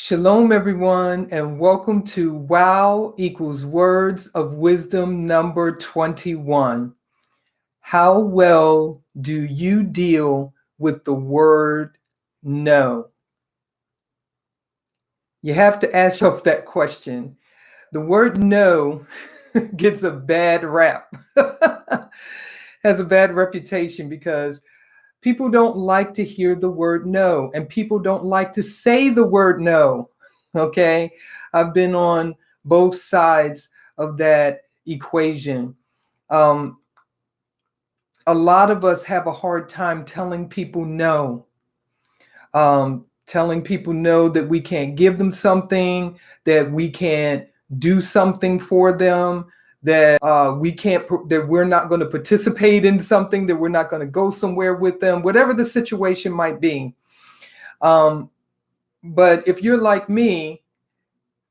Shalom, everyone, and welcome to Wow equals Words of Wisdom number 21. How well do you deal with the word no? You have to ask yourself that question. The word no gets a bad rap, has a bad reputation because people don't like to hear the word no, and people don't like to say the word no. Okay. I've been on both sides of that equation. Um, a lot of us have a hard time telling people no, telling people no, that we can't give them something, that we can't do something for them, that we can't, that we're not going to participate in something, that we're not going to go somewhere with them, whatever the situation might be. But if you're like me,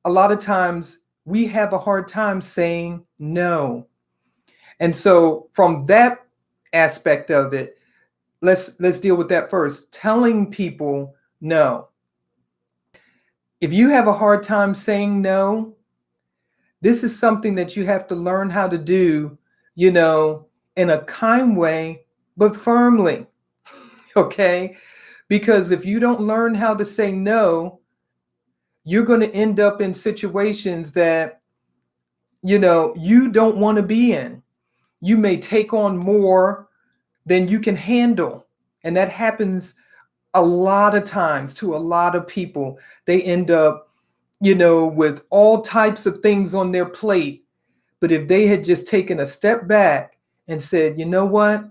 a lot of times we have a hard time saying no. And so from that aspect of it, let's deal with that first. Telling people no. If you have a hard time saying no, this is something that you have to learn how to do, in a kind way, but firmly. Okay? Because if you don't learn how to say no, you're going to end up in situations that, you don't want to be in. You may take on more than you can handle. And that happens a lot of times to a lot of people. They end up, with all types of things on their plate. But if they had just taken a step back and said, you know what,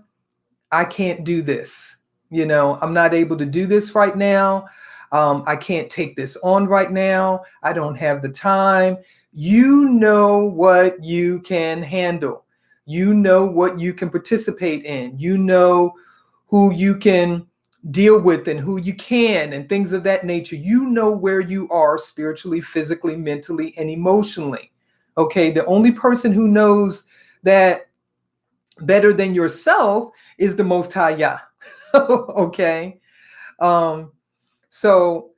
I can't do this. I'm not able to do this right now. I can't take this on right now. I don't have the time. You know what you can handle. You know what you can participate in. You know who you can deal with and who you can and things of that nature. You know where you are spiritually, physically, mentally, and emotionally. Okay, the only person who knows that better than yourself is the Most High Yah. Okay. So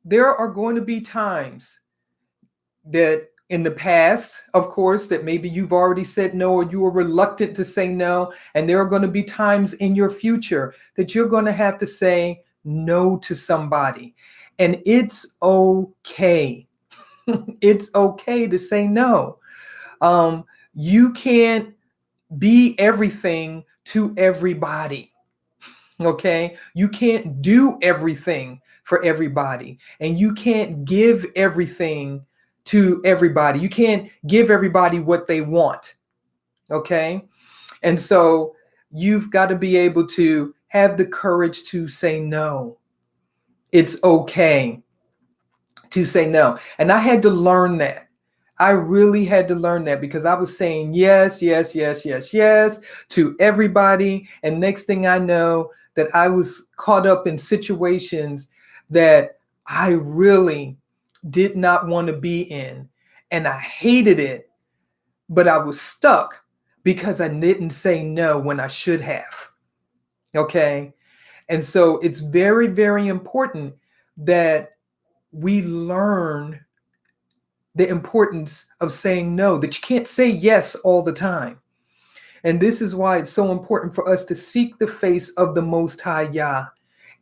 there are going to be times that in the past, of course, that maybe you've already said no or you were reluctant to say no. And there are going to be times in your future that you're going to have to say no to somebody. And it's okay. It's okay to say no. You can't be everything to everybody. Okay. You can't do everything for everybody, and you can't give everything to everybody. You can't give everybody what they want. Okay. And so you've got to be able to have the courage to say no. It's okay to say no. And I had to learn that. I really had to learn that because I was saying yes, yes, yes, yes, yes to everybody. And next thing I know, that I was caught up in situations that I really did not want to be in. And I hated it, but I was stuck because I didn't say no when I should have. Okay. And so it's very, very important that we learn the importance of saying no, that you can't say yes all the time. And this is why it's so important for us to seek the face of the Most High Yah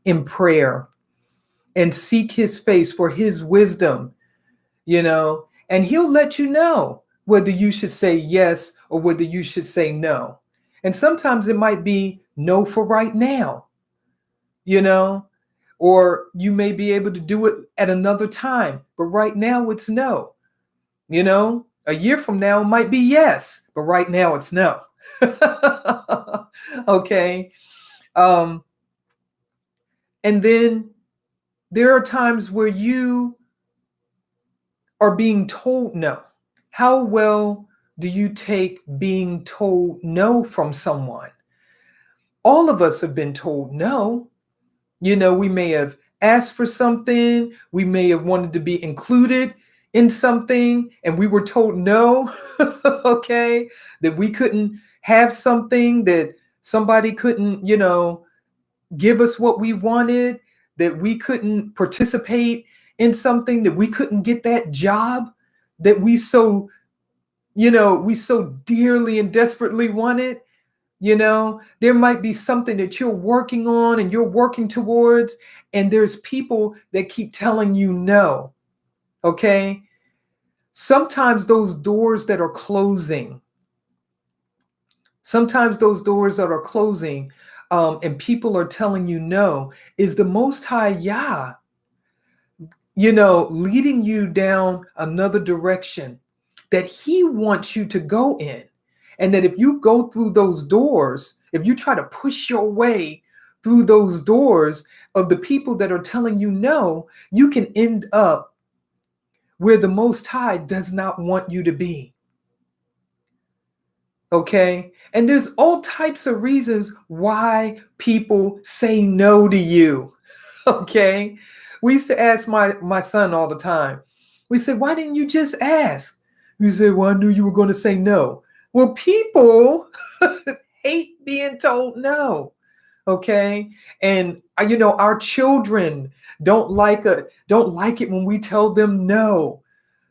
in prayer and seek his face for his wisdom, and he'll let you know whether you should say yes or whether you should say no. And sometimes it might be no for right now, or you may be able to do it at another time, but right now it's no. A year from now it might be yes, but right now it's no. Okay. And then there are times where you are being told no. How well do you take being told no from someone? All of us have been told no. We may have asked for something. We may have wanted to be included in something and we were told no. Okay. That we couldn't have something, that somebody couldn't, give us what we wanted, that we couldn't participate in something, that we couldn't get that job that we so dearly and desperately wanted. There might be something that you're working on and you're working towards, and there's people that keep telling you no. Okay. Sometimes those doors that are closing, and people are telling you no, is the Most High Yah, leading you down another direction that He wants you to go in. And that if you go through those doors, if you try to push your way through those doors of the people that are telling you no, you can end up where the Most High does not want you to be. Okay? And there's all types of reasons why people say no to you. Okay? We used to ask my son all the time. We said, why didn't you just ask? He said, well, I knew you were going to say no. Well, people hate being told no. Okay? And our children don't like it when we tell them no.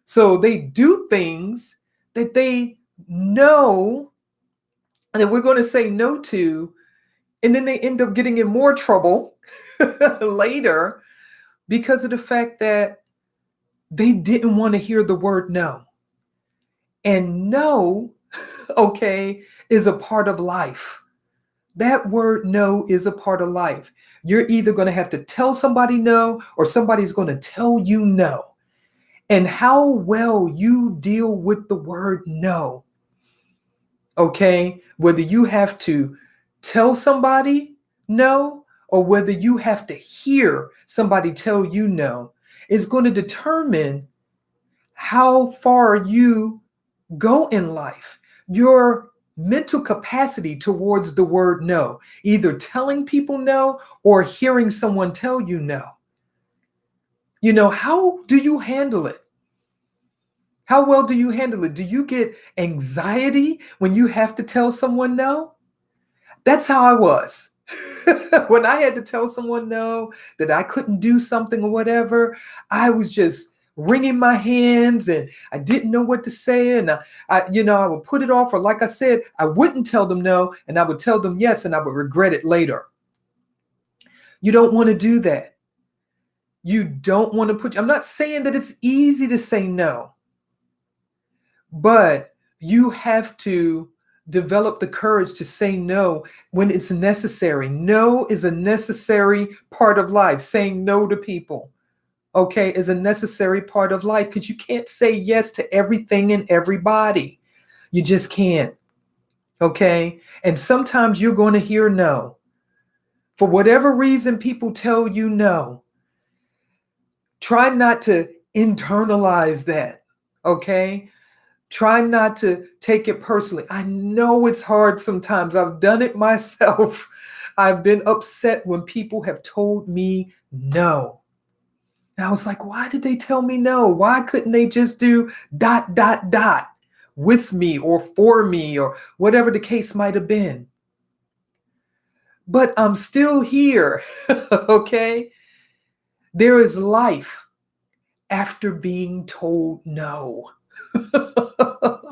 So they do things that they know that we're going to say no to, and then they end up getting in more trouble later because of the fact that they didn't want to hear the word no. And no, okay, is a part of life. That word no is a part of life. You're either going to have to tell somebody no, or somebody's going to tell you no. And how well you deal with the word no, okay, whether you have to tell somebody no, or whether you have to hear somebody tell you no, is going to determine how far you go in life. Your mental capacity towards the word no, either telling people no or hearing someone tell you no. How do you handle it? How well do you handle it? Do you get anxiety when you have to tell someone no? That's how I was. When I had to tell someone no, that I couldn't do something or whatever, I was just wringing my hands and I didn't know what to say. And I would put it off, or like I said, I wouldn't tell them no, and I would tell them yes, and I would regret it later. You don't want to do that. You don't want to I'm not saying that it's easy to say no, but you have to develop the courage to say no when it's necessary. No is a necessary part of life. Saying no to people, okay, is a necessary part of life, because you can't say yes to everything and everybody. You just can't. Okay. And sometimes you're going to hear no. For whatever reason, people tell you no. Try not to internalize that. Okay. Try not to take it personally. I know it's hard sometimes. I've done it myself. I've been upset when people have told me no. And I was like, why did they tell me no? Why couldn't they just do ... with me or for me or whatever the case might have been? But I'm still here. Okay? There is life after being told no.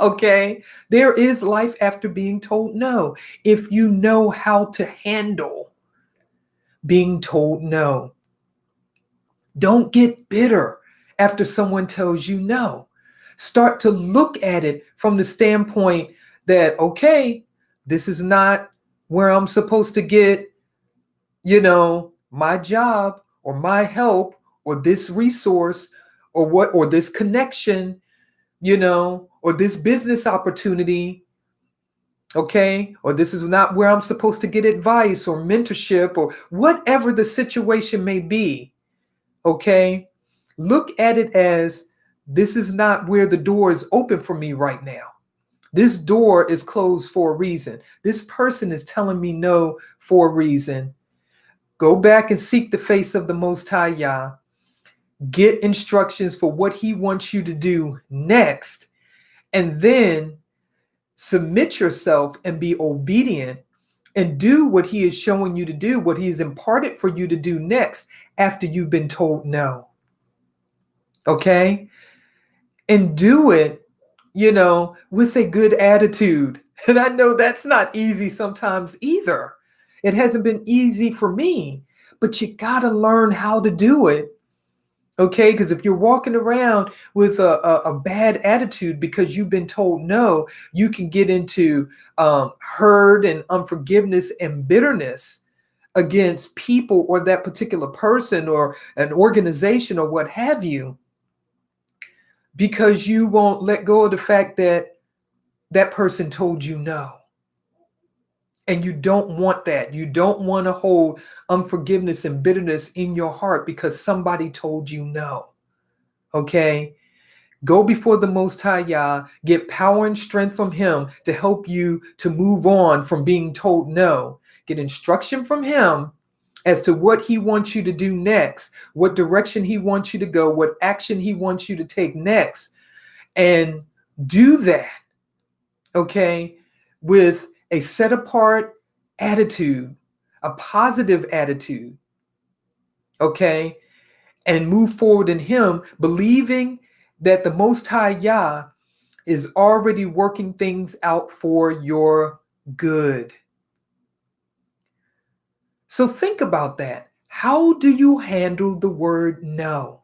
Okay? There is life after being told no, if you know how to handle being told no. Don't get bitter after someone tells you no. Start to look at it from the standpoint that, okay, this is not where I'm supposed to get, my job or my help or this resource or this connection, or this business opportunity. Okay. Or this is not where I'm supposed to get advice or mentorship or whatever the situation may be. Okay. Look at it as, this is not where the door is open for me right now. This door is closed for a reason. This person is telling me no for a reason. Go back and seek the face of the Most High Yah. Get instructions for what He wants you to do next. And then submit yourself and be obedient and do what He is showing you to do, what He has imparted for you to do next after you've been told no. Okay. And do it, with a good attitude. And I know that's not easy sometimes either. It hasn't been easy for me, but you got to learn how to do it. Okay, because if you're walking around with a bad attitude because you've been told no, you can get into hurt and unforgiveness and bitterness against people or that particular person or an organization or what have you, because you won't let go of the fact that that person told you no. And you don't want that. You don't want to hold unforgiveness and bitterness in your heart because somebody told you no. Okay? Go before the Most High Yah, get power and strength from Him to help you to move on from being told no. Get instruction from Him as to what He wants you to do next, what direction He wants you to go, what action He wants you to take next. And do that, okay, with a set apart attitude, a positive attitude, okay, and move forward in Him, believing that the Most High Yah is already working things out for your good. So think about that. How do you handle the word no?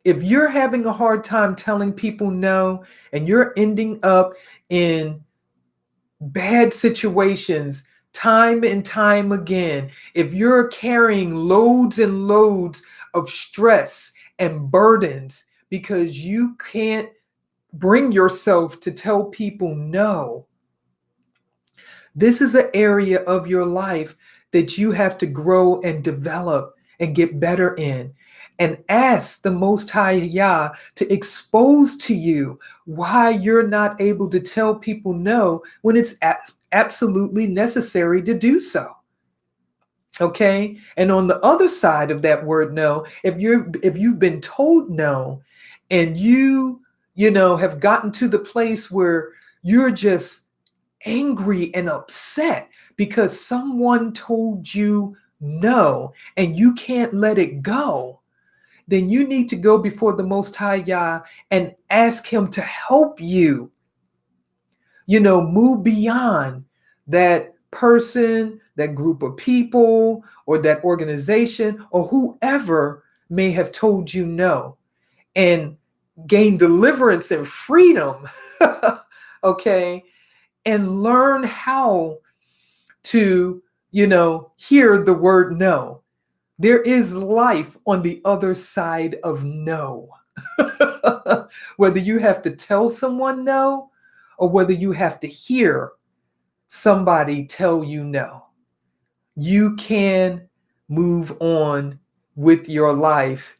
If you're having a hard time telling people no and you're ending up in bad situations time and time again, if you're carrying loads and loads of stress and burdens because you can't bring yourself to tell people no, this is an area of your life that you have to grow and develop and get better in. And ask the Most High Yah to expose to you why you're not able to tell people no when it's absolutely necessary to do so. Okay? And on the other side of that word no, if you've been told no and you have gotten to the place where you're just angry and upset because someone told you no and you can't let it go, then you need to go before the Most High Yah and ask Him to help you, move beyond that person, that group of people, or that organization, or whoever may have told you no, and gain deliverance and freedom, okay, and learn how to, hear the word no. There is life on the other side of no. Whether you have to tell someone no or whether you have to hear somebody tell you no, you can move on with your life,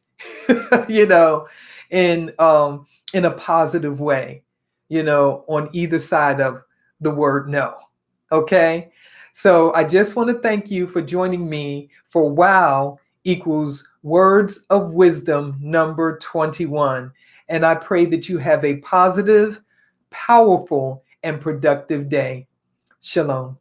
you know, in a positive way, on either side of the word no. Okay. So I just want to thank you for joining me for WOW equals Words of Wisdom number 21. And I pray that you have a positive, powerful, and productive day. Shalom.